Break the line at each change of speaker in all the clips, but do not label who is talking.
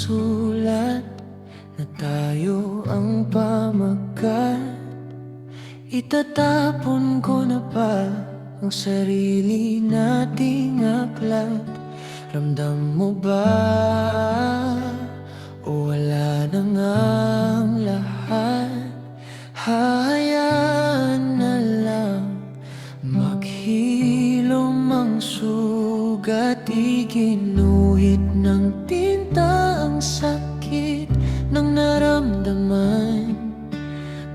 nakasulat na tayo ang pamagat. Itatapon ko na ba ang sarili nating aklat? Ramdam mo ba o wala na ngang lahat? Hayaan na lang maghilom ang sugat. Iginuhit ng tinta ang sakit ng naramdaman.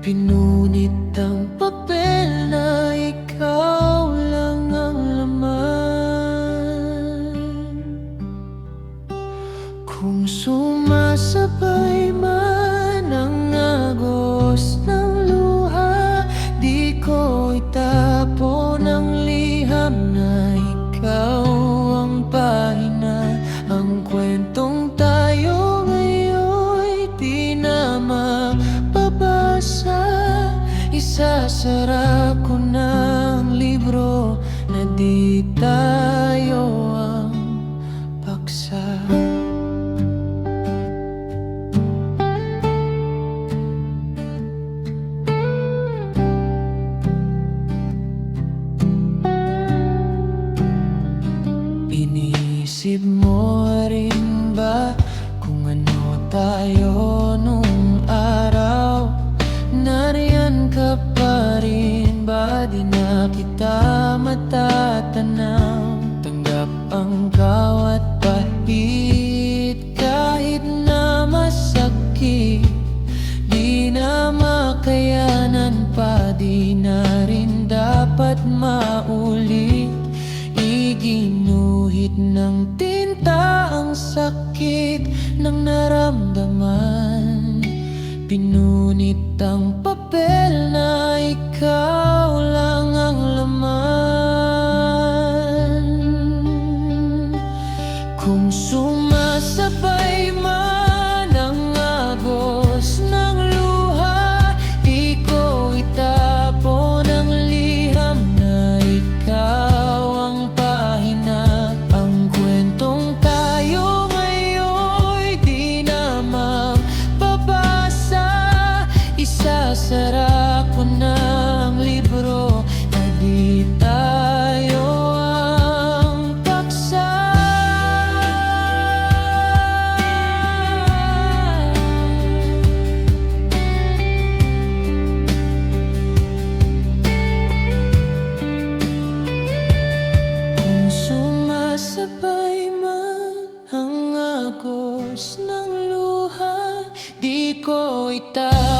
Pinunit ang papel na ikaw lang ang laman. Kung sumasabay man ang agos ng luha, di ko itapon ang liham na ikaw ang pahina. Ang kwentong tayo ngayon'y di na mapabasa. Isasara ko ng libro na di tayo ang paksa. Iniisip mo rin ba kung ano tayo nung araw? Nariyan ka pa rin ba? Di na kita matatanaw. Tanggap ang bawat pahit kahit na masakit. Di na makayanan pa, di na rin dapat maulit. Iginuhit ng tinta ang sakit ng naramdaman. Pinunit ang papel na ikaw lang ang laman. Kung sumasabay man ang agos ng luha, di ko itapon ang liham na ikaw ang pahina. Ang kwentong tayo ngayon'y di na mapabasa. Isasara ko ng libro na di tayo ang paksa. Kung sumasabay man ang agos ng luha, di ko itago